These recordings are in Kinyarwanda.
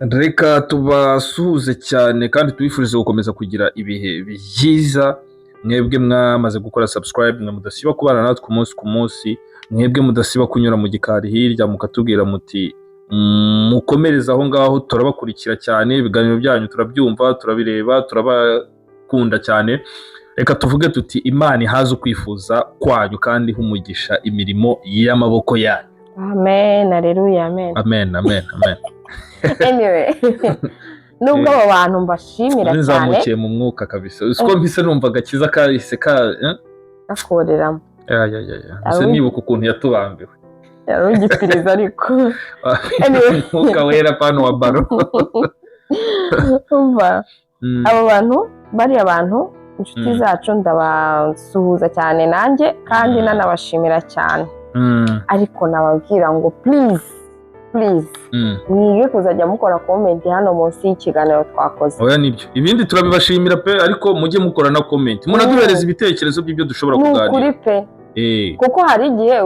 Reka tubasuhuze cyane kandi tubifurize gukomeza kugira ibihe byiza. Mwebwe mwamaze gukora subscribe, mwe mudasiba kubana natwe umunsi ku munsi, mwebwe mudasiba kunyura mu gikari hirya mukatubwira muti mukomereza aho ngaho, turabakurikira cyane, ibiganiro byanyu turabyumva, turabireba, turabakunda cyane. Reka tuvuge tuti Imana ihaze ukwifuza kwanyu kandi humugisha imirimo y'amaboko yanyu. Amen, haleluya, amen. Amen, amen, amen. Anyway, nubwo abo bantu mbashimira cyane, nzamukiye mu mwuka kabisa. Uko mpise numva agakiza kahise gakoreramo. Ese nibuka ukuntu yatubambiwe. Yari ugipiriza ariko. Anyway, mwuka wera pano wa baro. Umva, abo bantu, bari abantu inshuti zacu, ndabasuhuza cyane nanjye kandi nanabashimira cyane. Ariko nababwira ngo please mwige kuzajya mukora comment hano munsi y'ikiganiro twakoze. Oya nibyo, ibindi turabibashimira pe, ariko mujye mukora na comment, munaduhereza ibitekerezo by'ibyo dushobora kuganira. Nukuri pe, kuko hari igihe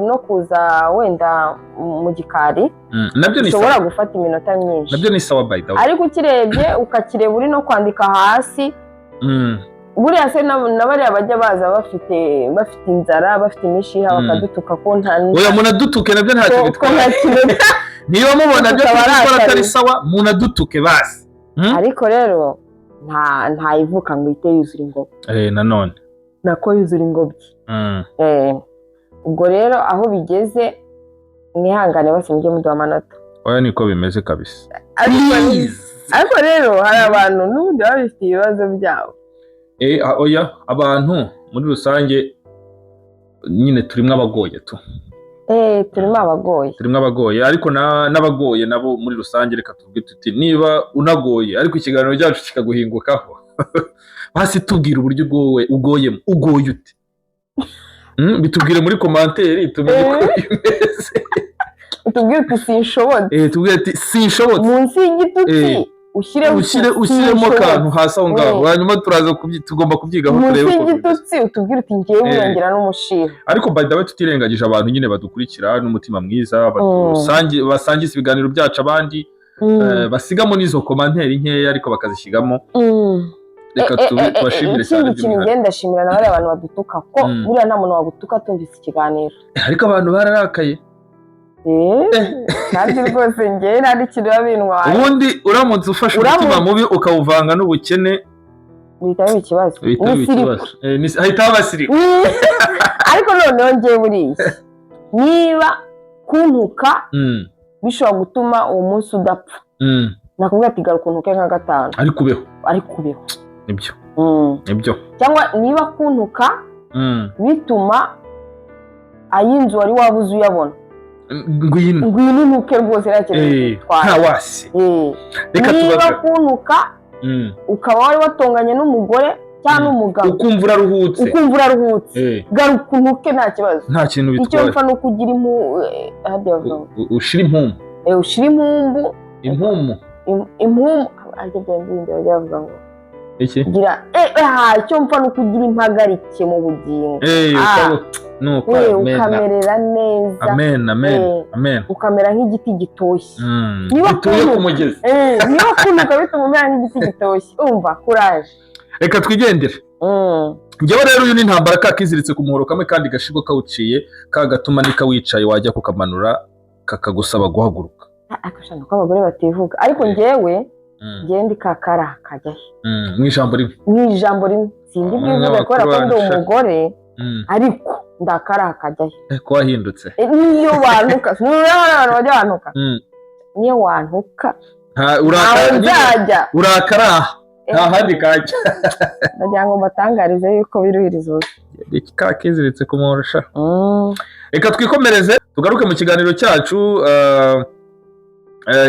no kuza wenda mu gikari nabyo ni ushobora gufata iminota myinshi, nabyo ni sawa by the way, ariko ukirebye ukakireba uri no kwandika hasi. Buriya se n'abariya bajya baza bafite inzara, bafite imishiha, bakadutuka ko nta oya munadutuke, nabyo ntacyo bitwara. Niba mubona byo gukora atari sawa, munadutuke basi. Ariko rero nta ivuka ngo ite yuzura ingobyi. Nanone nako yuzura ingobyi. Ubwo rero aho bigeze mwihangane bose mujye muduha amanota. Oya niko bimeze kabisa. Ariko rero hari abantu n'ubundi baba bafite ibibazo byabo. Oya, abantu muri rusange nyine turimo abagoye tu. Turimo abagoye, ariko n'abagoye nabo muri rusange. Reka tuvuge tuti niba unagoye ariko ikiganiro cyacu kikaguhingukaho, basi tubwira uburyo ugoye ute. Bitubwire muri commentaire tumenye ko bimeze. Utubwire uti sinshobotse. Tubwire ati sinshobotse. Munsi y'igitutsi ushyiremo akantu hasi aho ngaho, hanyuma tugomba kubyigaho turebe uko munsi y'igitutsi utubwire uti ngiye wiyongera n'umushiha. Ariko by the way tutirengagije abantu nyine badukurikira n'umutima mwiza, basangiza ibiganiro byacu abandi, basigamo n'izo commentaire nkeya ariko bakazishyigamo. Reka tubashimire cyane. Ikindi kintu ngenda ndashimira n'abari abantu badutuka ko buriya nta muntu wagutuka tumvise ikiganiro. Ariko abantu bararakaye. Kandi rwose njye nta n'ikintu babintwaye. Ubundi uramutse ufashe umutima mubi ukawuvanga n'ubukene bihita biba ikibazo. Hahita habasirika. Ariko noneho njye buriya niba kuntuka bishobora gutuma uwo munsi udapfa, nakubwira ati garuka untuke nka gatanu ariko ubeho. Nibyo. Cyangwa niba kuntuka bituma ay'inzu wari wabuze uyabona, ngwino ntuke rwose nta wasi. Niba kuntuka ukaba wari watonganye n'umugore cyangwa n'umugabo ukumva uraruhutse, garuka untuke nta kibazo, nta kintu bitwaye. icyo mpfa no kugira ushira impumbu ariko byandinde bajya bavuga ngo iki gira icyo mpfa no kugira impagarike mu bugingo. Nuko ukamerera neza. Amen. Ukamera nk'igiti gitoshye. Gituye ku mugezi. Niba kuntuka bituma umera nk'igiti gitoshye, umva courage. Reka twigendere. Njyewe rero uyu ni intambara kakiziritse ku muhoro kamwe kandi gashigo kawuciye, kagatuma nikawicaye wajya kukamanura kakagusaba guhaguruka. Akashaka ko abagore bativuga, ariko njyewe ndi kakara kajya mu ijambo rimwe. Sindi bwivuga ko ndi umugore, ariko ndakara kajya ko wahindutse. Niyo wanuka, abantu bajya banuka. Niyo wanuka urakara nta handi kajya. Ndagira ngo mbatangarize yuko biruhiriza kakiziritse ku muhorosha. Reka twikomereze tugaruke mu kiganiro cyacu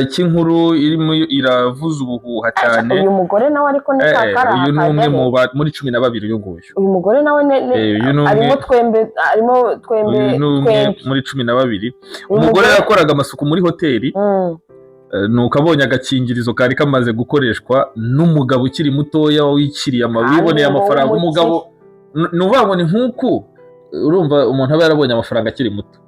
cy'inkuru irimo iravuza ubuhuha cyane. Uyu mugore nawe ariko ni kakara. Uyu ni umwe muri 12 uyu nguyu. Uyu mugore nawe arimo twembe muri 12. Umugore yakoraga amasuku muri hoteli, nuko abonye agakingirizo kari kamaze gukoreshwa n'umugabo ukiri mutoya wiciriye wiboneye amafaranga. Umugabo nuvuga ngo ni nk'uku urumva umuntu aba yarabonye amafaranga akiri muto.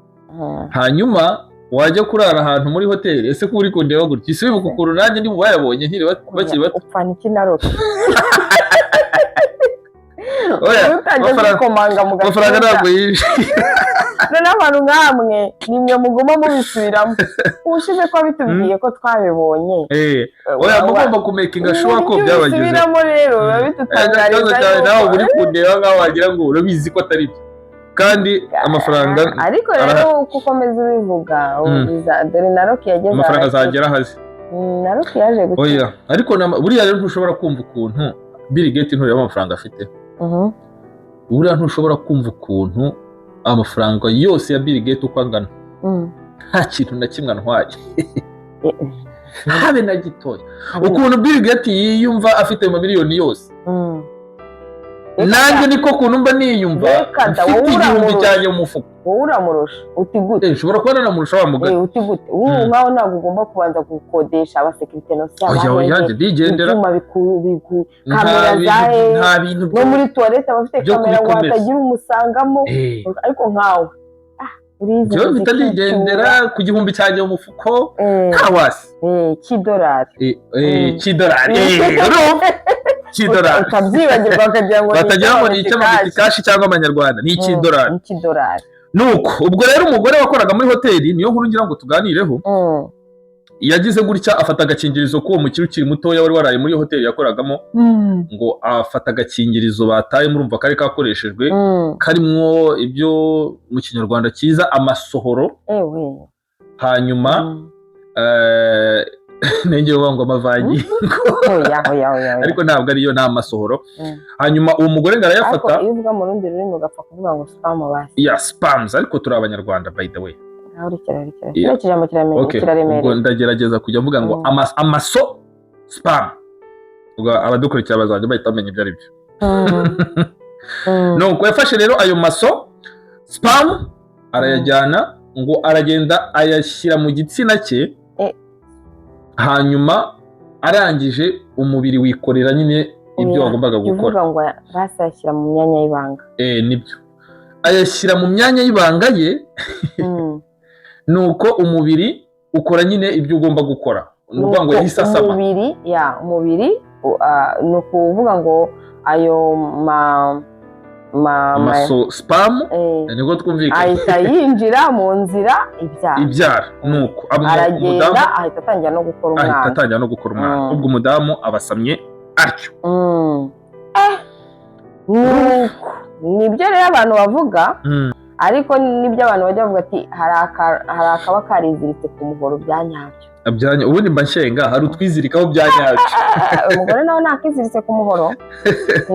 Hanyuma wajya kurara ahantu muri hoteli ese ko uri kundeba gutya isi wibuka ukuntu nanjye ndi bayabonye nkiri bakiri bato upfa n'iki narote amafaranga ntabwo yishe noneho abantu nk'amwe nimwe muguma mubisubiramo ubushize ko bitubwiye ko twabibonye mugomba kumekinga shuwa ko byabagize bisubiramo rero biba bitutangariza nawe uri kundeba nk'aho wagira ngo urabizi ko atari byo kandi amafaranga ariko rero uko ukomeza ubivuga dore na Rocky yageze amafaranga azagera hasi na Rocky yaje gutya ariko buriya rero ntushobora kumva ukuntu Bill Gates ntureba amafaranga afite buriya ntushobora kumva ukuntu amafaranga yose ya Bill Gates uko angana nta kintu na kimwe antwaye habe na gitoya ukuntu Bill Gates yiyumva afite amamiliyoni yose nanjye niko kuntu mba niyumva ufite igihumbi cyanjye mu mufuka wowe uramurusha uti gute ushobora kuba nanamurusha wa mugari uti gute ubu nkaho ntabwo ugomba kubanza gukodesha abasekirite nose yanjye ndigendera ibyuma kamera zahe nta bintu no muri toilette abafite kamera watagira umusangamo ariko nkawe byo bita ndigendera ku gihumbi cyanjye mu mufuko kawasi cy'idolari cy'idolari utabyibagirwa bakagira ngo batagira ngo ni icy'amakashi cyangwa amanyarwanda ni icy'idolari nuko ubwo rero umugore wakoraga muri hoteli niyo nkuru ngira ngo tuganireho yagize gutya afata agakingirizo k'uwo mukiri ukiri mutoya wari waraye muri hoteli yakoragamo ngo afata agakingirizo bataye murumva kari kakoreshejwe karimwo ibyo mu kinyarwanda cyiza amasohoro hanyuma nenge ngo amavangingo ariko ntabwo ariyo nta masohoro hanyuma uwo mugore ngo arayafata iyo uvuga mu rundi rurimi ugapfa kuvuga ngo spam basi spams ariko turi abanyarwanda by the way ubwo ndagerageza kujya mvuga ngo amaso spam ubwo abadukurikira bazajya bahita bamenya ibyo ari byo nuko yafashe rero ayo maso spam arayajyana ngo aragenda ayashyira mu gitsina cye hanyuma arangije umubiri wikorera nyine ibyo wagombaga gukora ngo basashyira mu myanya y'ibanga nibyo ayashyira mu myanya y'ibanga ye nuko umubiri ukora nyine ibyo ugomba gukora nuvuga ngo yahise asama umubiri ni ukuvuga ngo ayo amaso spam nibwo twumvikana ahita yinjira mu nzira ibyara nuko aragenda ahita atangira no gukora umwana ubwo umudamu abasamye atyo nibyo rero abantu bavuga ariko nibyo abantu bajya bavuga ati hari akaba kariziritse ku muhoro bya nyabyo ubundi mba nshenga hari utwizirikaho bya nyabyo umugore nawe ntakiziritse ku muhoro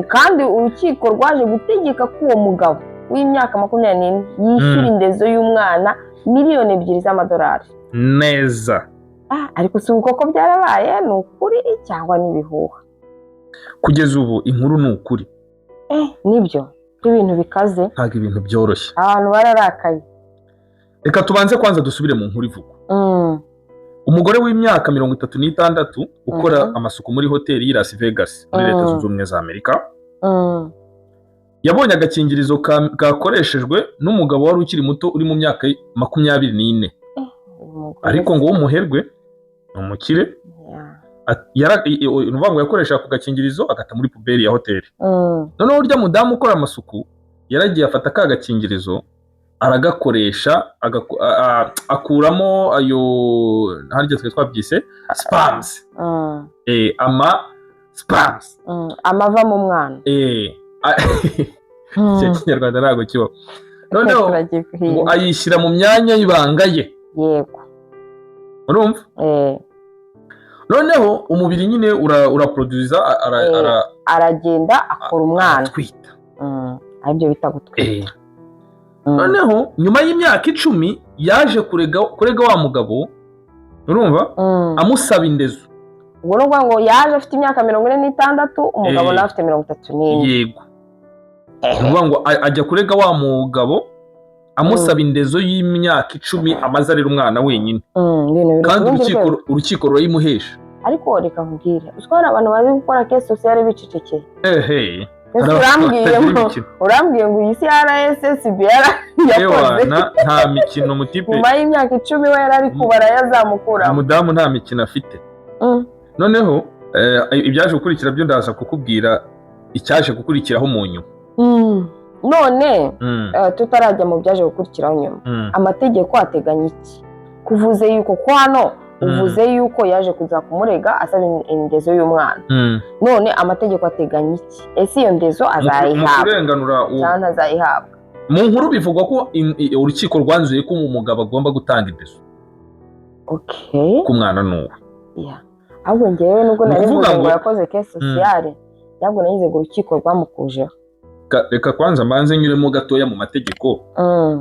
kandi urukiko rwaje gutegeka ko uwo mugabo w'imyaka 24 yishyura indezo y'umwana $2,000,000 z'amadolari neza ariko si uko byarabaye ni ukuri cyangwa n'ibihuha kugeza ubu inkuru ni ukuri nibyo ibintu bikaze ntabwo ibintu byoroshye abantu bararakaye reka tubanze kwanza dusubire mu nkuru ivugwa umugore w'imyaka 36 ukora amasuku muri hoteli y'i Las Vegas muri Leta Zunze Ubumwe za Amerika yabonye agakingirizo kakoreshejwe n'umugabo wari ukiri muto uri mu myaka 24 ariko ngo w'umuherwe umukire nuvuga ngo yakoresha ku gakingirizo agata muri puberi ya hoteli noneho urya mudamu ukora amasuku yaragiye afata ka gakingirizo aragakoresha akuramo ayo harya twe twabyise spams spams amava mu mwana Kinyarwanda ntabwo kibaho noneho ngo ayishyira mu myanya y'ibanga ye yego urumva noneho umubiri nyine uraproduza aragenda akora umwana atwita aribyo bita gutwita noneho nyuma y'imyaka 10 yaje kurega wa mugabo urumva amusaba indezo ubwo n'ubwo ngo yaje afite imyaka 46 umugabo nawe afite 34 yego urumva ngo ajya kurega wa mugabo amusaba indezo y'imyaka 10 amaze arera umwana wenyine kandi urukiko rurayimuhesha ariko reka nkubwire ushobora abantu bazi gukora case sociale bicecekeye urambwiye ngo iyi CRSSB yakoze nta mikino mutipe nyuma y'imyaka 10 we yarari kubara yazamukura umudamu nta mikino afite. Noneho ibyaje gukurikira byo ndaza kukubwira icyaje gukurikiraho mu nyuma. None tutarajya mu byaje gukurikiraho nyuma, amategeko ateganya iki? Kuvuze yuko kwano uvuze yuko yaje kuza kumurega asaba indezo y'umwana, none amategeko ateganya iki? Ese iyo ndezo azayihabwa cyane azayihabwa? Mu nkuru bivugwa ko urukiko rwanzuye ko umugabo agomba gutanga indezo ku mwana n'uwo. Ahubwo ngewe nubwo nari mvuze ngo yakoze case sociale, ntabwo nayize ngo urukiko rwamukujeho. Reka kwanza mbanze nyuremo gatoya mu mategeko.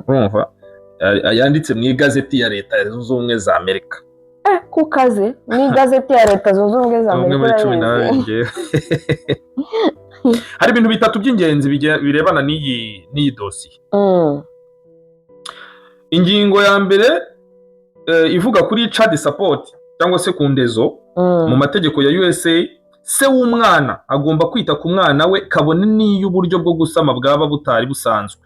Urumva yanditse mu igazeti ya Leta Zunze Ubumwe za Amerika. Ku kaze mu igazeti ya Leta Zunze Ubumwe za Amerika. Hari ibintu bitatu by'ingenzi birebana n'iyi dosiye. Ingingo ya mbere ivuga kuri child support cyangwa se ku ndezo mu mategeko ya USA. Se w'umwana agomba kwita ku mwana we kabone n'iyo uburyo bwo gusama bwaba butari busanzwe.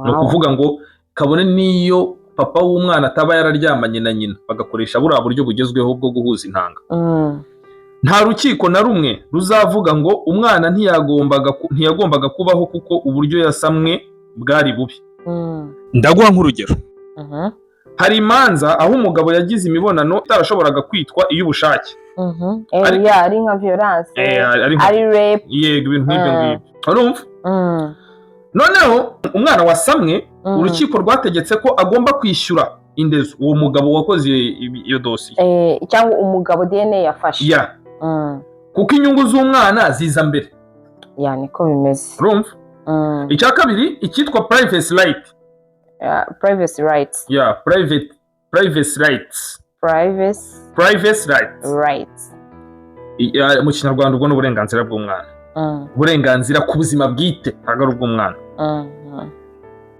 No kuvuga ngo kabone n'iyo papa w'umwana ataba yararyamanye na nyina, bagakoresha buriya buryo bugezweho bwo guhuza intanga. Nta rukiko na rumwe ruzavuga ngo umwana ntiyagombaga kubaho kuko uburyo yasamwe bwari bubi. Ndaguha nk'urugero. Hari imanza aho umugabo yagize imibonano itarashoboraga kwitwa iy'ubushake. Ari nka violence, ari rape, yego ibintu nk'ibyo ngibyo. Urumva? Noneho umwana wasamwe, urukiko rwategetse ko agomba kwishyura indezo uwo mugabo wakoze iyo dosiye, cyangwa umugabo DNA yafashe. Kuko inyungu z'umwana ziza mbere. Niko bimeze. Urumva? Icya kabiri icyitwa privacy right. Privacy rights. Privacy rights. Privacy rights. Mu Kinyarwanda ubwo n'uburenganzira bw'umwana. Uburenganzira ku buzima bwite ntabwo ari ubw'umwana.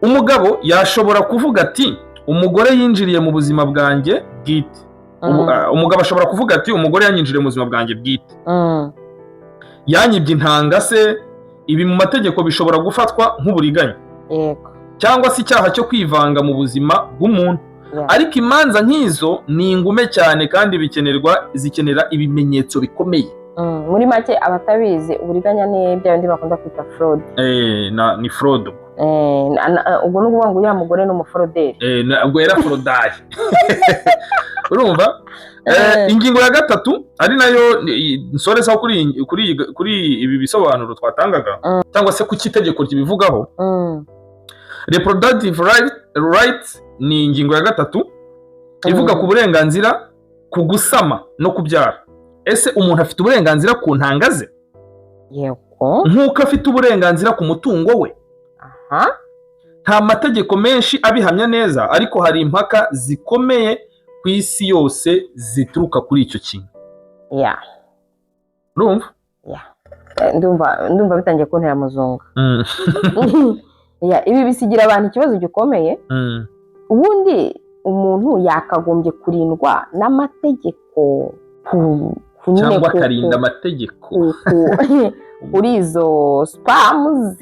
Umugabo yashobora kuvuga ati umugore yinjiriye mu buzima bwanjye bwite. Umugabo ashobora kuvuga ati umugore yanyinjiriye mu buzima bwanjye bwite. Yanyibye intanga se, ibi mu mategeko bishobora gufatwa nk'uburiganya. Yego. Cyangwa se icyaha cyo kwivanga mu buzima bw'umuntu. Ariko imanza nk'izo ni ingume cyane kandi zikenera ibimenyetso bikomeye. Muri make abatabizi uburiganya ni bya bindi bakunda kwita fraud. Ni fraud. Ubwo ni ukuvuga ngo uriya mugore ni umufroderi. Ubwo yera frodari. Urumva? Ingingo ya gatatu ari nayo nsorezaho kuri ibi bisobanuro twatangaga, cyangwa se ku cy'itegeko kibivugaho. Reproductive rights ni ingingo ya gatatu ivuga ku burenganzira ku gusama no kubyara. Ese umuntu afite uburenganzira ku ntanga ze? Yego. Nk'uko afite uburenganzira ku mutungo we. Nta mategeko menshi abihamya neza, ariko hari impaka zikomeye ku isi yose zituruka kuri icyo kintu. Urumva? Ndumva bitangiye kuntera muzunga. Ibi bisigira abantu ikibazo gikomeye. Ubundi umuntu yakagombye kurindwa n'amategeko cyangwa akarinda amategeko kuri izo spams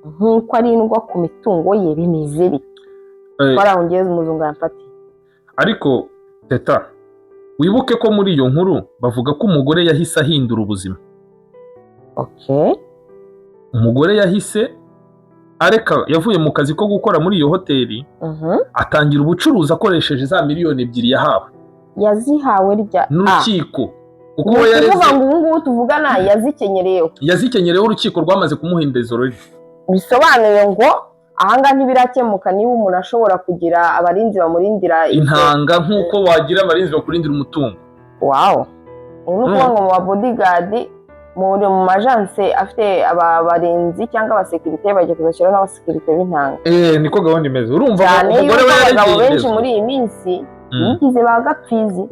nk'uko arindwa ku mitungo ye. Bimeze bite? Twarahongeye umuzungu yamfatiye. Ariko teta wibuke ko muri iyo nkuru bavuga ko umugore yahise ahindura ubuzima. Umugore yahise yavuye mu kazi ko gukora muri iyo hoteli, atangira ubucuruzi akoresheje za miliyoni 2 yahawe. Yazihawe n'urukiko. Kuko uvuga ngo ubu ngubu tuvugana yazikenyereho urukiko rwamaze kumuha indezo rero. Bisobanuye ngo ahanga ntibirakemuka niba umuntu ashobora kugira abarinzi bamurindira intanga nk'uko wagira abarinzi bakurindira umutungo. Ubu ni ukuvuga ngo mu bodyguard mu majanse afite abarinzi cyangwa abasekirite bagiye kuzashyiraho n'abasekirite b'intanga. Niko gahunda imeze. Urumva umugore we yaregeye benshi muri iyi minsi yigize bagapfizi.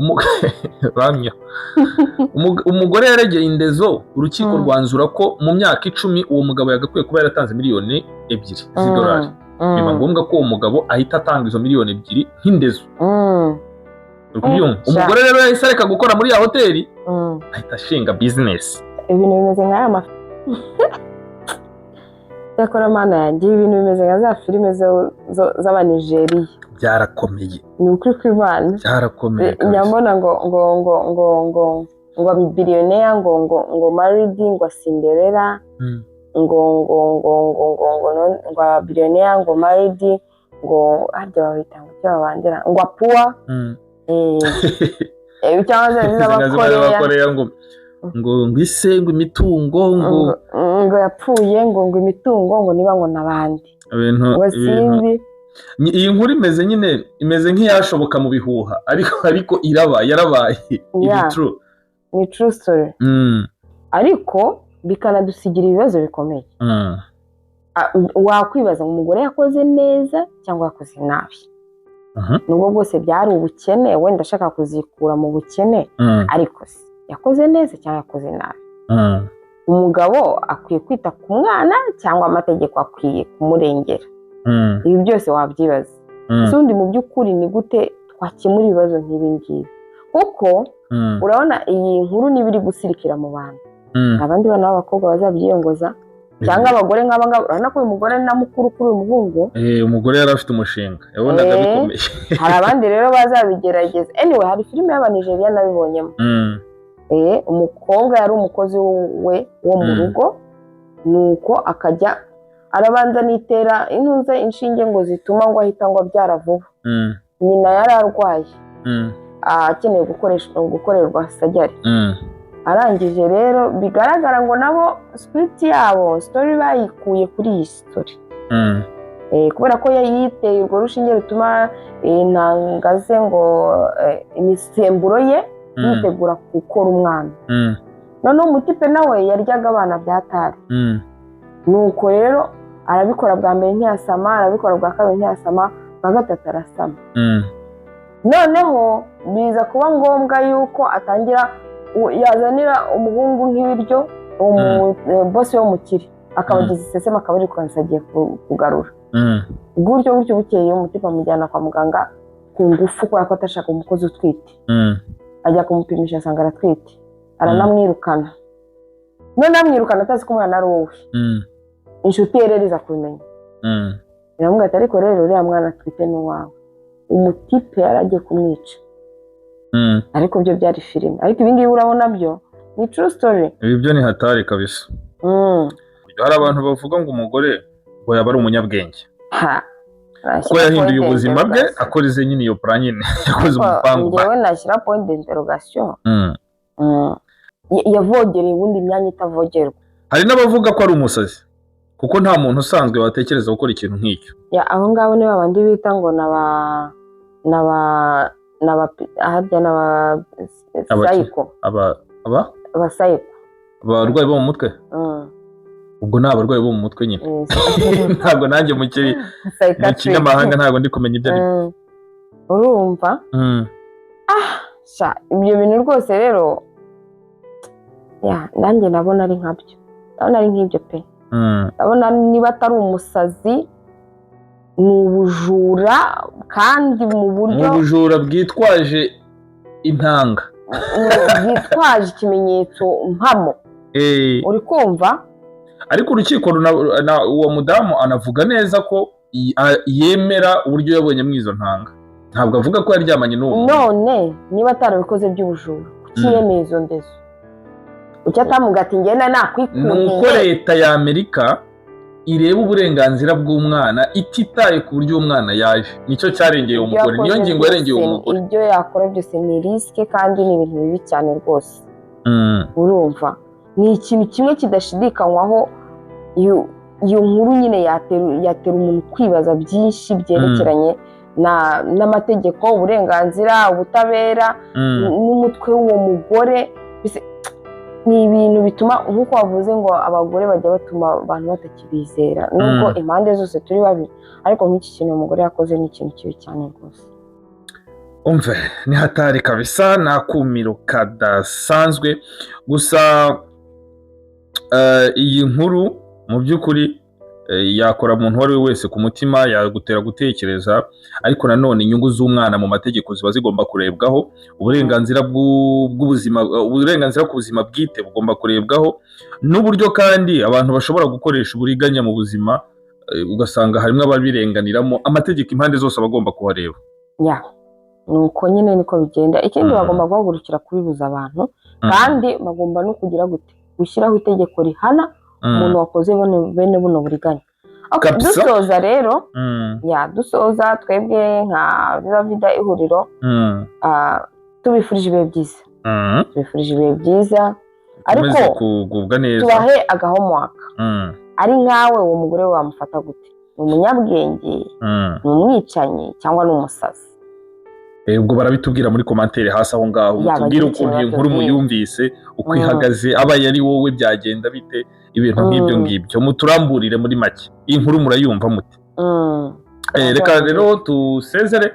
Umugore yaregeye indezo, urukiko rwanzura ko mu myaka 10 uwo mugabo yagakwiye kuba yaratanze miliyoni 2 z'idolari. Biba ngombwa ko uwo mugabo ahita atanga izo miliyoni 2 nk'indezo. Umugore rero yahise areka gukora muri ya hoteli, ahita ashinga business. Ibintu bimeze nk'aya cyakora mana yanjye ibintu bimeze nka za filime z'abanigeriya byarakomeye ni ukuri kw'Imana byarakomeye nyamona ngo biliyoneri ngo maridi ngo Cinderella ngo biliyoneri ngo maridi ngo harya babita ngo cyo babandera ngo apuwa cyangwa se z'abakoreya ngo ise ngo imitungo ngo yapfuye ngo imitungo ngo niba ngo nabandi ibintu iyi nkuru imeze nk'iyashoboka mu bihuha ariko yarabaye ni true story ariko bikanadusigira ibibazo bikomeye wakwibaza ngo umugore yakoze neza cyangwa yakoze nabi nubwo bwose byari ubukene wenda ashaka kuzikura mu bukene ariko yakoze neza cyangwa yakoze nabi umugabo akwiye kwita ku mwana cyangwa amategeko akwiye kumurengera ibi byose wabyibaza ubundi mu by'ukuri ni gute twakemura ibibazo nk'ibi ngibi kuko urabona iyi nkuru niba iri gusirikira mu bantu abandi bana b'abakobwa bazabyiyongoza cyangwa abagore nk'aba ngaba urabona ko uyu mugore na mukuru kuri uyu muhungu umugore yari afite umushinga yabonaga bikomeye hari abandi rero bazabigerageza anyway hari filime y'abanigeriya nabibonyemo umukobwa yari umukozi we wo mu rugo nuko akajya arabanza nitera intuze inshinge ngo zituma ngo ahita ngo abyara vuba nyina yari arwaye akeneye gukorerwa sajari arangije rero bigaragara ngo nabo script yabo story bayikuye kuri iyi story kubera ko yiteye urwo rushinge rutuma intanga ze ngo imisemburo ye yitegura gukora umwana noneho umutipe nawe yaryaga abana byatari nuko rero arabikora bwa mbere ntiyasama arabikora bwa kabiri ntiyasama bwa gatatu arasama noneho biza kuba ngombwa yuko atangira yazanira umuhungu nk'ibiryo bosi w'umukire akabagiza iseseme akaba ari kwanza agiye kugarura gutyo bukeye umutipe amujyana kwa muganga ku ngufu kubera ko atashaka umukozi utwite ajya kumupimisha asanga aratwite aranamwirukana none amwirukana atazi ko umwana ari uwe inshuti ye rero iza kubimenya iramubwira ati ariko rero uriya mwana atwite n'uwawe umutipe yaragiye kumwica ariko byo byari filime ariko ibi ngibi urabona byo ni true story ibi byo ni hatari kabisa hari abantu bavuga ngo umugore ngo yaba ari umunyabwenge ko yahinduye ubuzima bwe akorize nyine iyo plan nyine yakoze umupango njyewe nashyira point d'interrogation yavogereye ubundi imyanya itavogerwa hari n'abavuga ko ari umusazi kuko nta muntu usanzwe watekereza gukora ikintu nk'icyo aho ngaho ni babandi bita ngo sayiko abasayiko abarwayi bo mu mutwe ubwo ni abarwayi bo mu mutwe nyine ntabwo nanjye mu kinyamahanga ntabwo ndi kumenya ibyo ari byo urumva ibyo bintu rwose rero nanjye nabona ari nkabyo ndabona ari nk'ibyo pe ndabona niba atari umusazi ni ubujura kandi mu buryo ubujura bwitwaje intanga bwitwaje ikimenyetso mpamo uri kumva ariko urukiko uwo mudamu anavuga neza ko yemera uburyo yabonye muri izo ntanga ntabwo avuga ko yaryamanye n'uwo none niba atarabikoze by'ubujura kuki yemeye izo ndezo kuki atamuga ati ngenda nakwikundiye ni uko leta ya Amerika ireba uburenganzira bw'umwana ititaye ku buryo umwana yaje nicyo cyarengeye umugore niyo ngingo yarengeye umugore ibyo yakora byose ni risike kandi ni ibintu bibi cyane rwose urumva ni ikintu kimwe kidashidikanywaho iyo nkuru nyine yatera umuntu kwibaza byinshi byerekeranye n'amategeko uburenganzira ubutabera n'umutwe w'uwo mugore ni ibintu bituma nk'uko wavuze ngo abagore bajya batuma abantu batakibizera nubwo impande zose turi babiri ariko nk'iki kintu umugore yakoze ni ikintu kibi cyane rwose umve ni hatari kabisa ni akumiro kadasanzwe gusa iyi nkuru mu by'ukuri yakora umuntu uwo ari we wese ku mutima, yagutera gutekereza, ariko nanone inyungu z'umwana mu mategeko ziba zigomba kurebwaho, uburenganzira bw'ubuzima, uburenganzira ku buzima bwite bugomba kurebwaho, n'uburyo kandi abantu bashobora gukoresha uburiganya mu buzima, ugasanga harimo ababirenganiramo, amategeko impande zose aba agomba kuhareba. nuko nyine niko bigenda. Ikindi bagomba guhagurukira kubibuza abantu, kandi bagomba no kugira gushyiraho itegeko rihana umuntu wakoze bene buno buriganya. Dusoza rero, dusoza twebwe nka Viva Vida ihuriro, tubifurije ibihe byiza. Tubifurije ibihe byiza, ariko tubahe agahomework. Ari nkawe uwo mugore wamufata gute? Ni umunyabwenge, ni umwicanyi, cyangwa ni umusazi? Ubwo barabitubwira muri commentaire hasi aho ngaho, tubwire ukuntu iyo nkuru muyumvise, uko ihagaze, abaye ari wowe byagenda bite, ibintu nk'ibyo ngibyo muturamburire muri make. Iyi nkuru murayumva mute? Reka rero tusezere,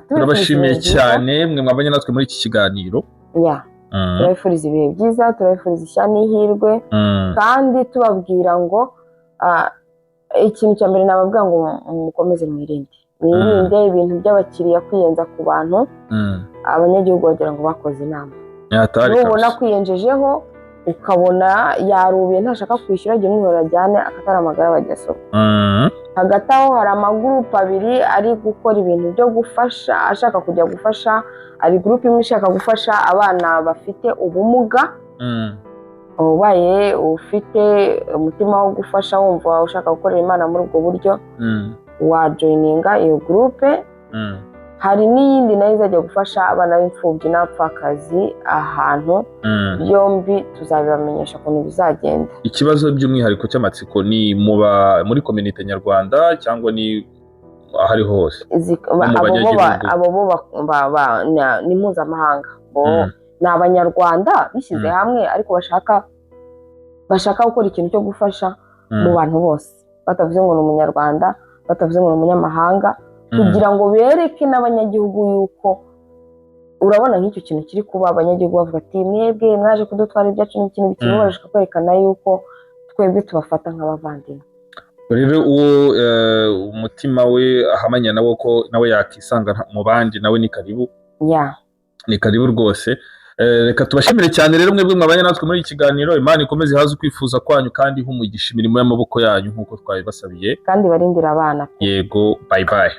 turabashimiye cyane mwe mwabanye natwe muri iki kiganiro. Turabifuriza ibihe byiza, turabifuriza ishya n'ihirwe, kandi tubabwira ngo ikintu cya mbere nababwira ngo mukomeze mwirinde ibintu by'abakiriya kwiyenza ku bantu. Abanyagihugu bagira ngo bakoze inama, nubona kwiyenjejeho ukabona yarubiye ntashaka kwishyura, jya umwihora ajyane akataramagara bagasoma. Hagati aho hari amagurupe abiri ari gukora ibintu byo gufasha, ashaka kujya gufasha. Hari gurupe imwe ishaka gufasha abana bafite ubumuga, ubaye ufite umutima wo gufasha wumva ushaka gukorera Imana muri ubwo buryo, wajoyininga iyo gurupe. Hari n'iyindi nayo izajya gufasha abana b'imfubyi n'abapfakazi ahantu. Byombi tuzabibamenyesha ukuntu bizagenda. Ikibazo by'umwihariko cy'amatsiko ni muri community nyarwanda cyangwa ni ahari hose? Abo ni mpuzamahanga, ni abanyarwanda bishyize hamwe, ariko bashaka gukora ikintu cyo gufasha mu bantu bose, batavuze ngo ni umunyarwanda, batavuze ngo ni umunyamahanga, kugira ngo bereke n'abanyagihugu yuko, urabona nk'icyo kintu kiri kuba, abanyagihugu bavuga ati mwebwe mwaje kudutwara ibyacu n'ikintu bikintu, barashaka kwerekana yuko twebwe tubafata nk'abavandimwe. Rero uwo umutima we ahamanya nawo ko nawe yakisanga mu bandi, nawe ni karibu. Ni karibu rwose. Reka tubashimire cyane rero mwebwe mwabanye natwe muri iki kiganiro. Imana ikomeze haze ukwifuza kwanyu, kandi humugisha imirimo y'amaboko yanyu nk'uko twabibasabiye, kandi barindira abana. Yego, bye bye.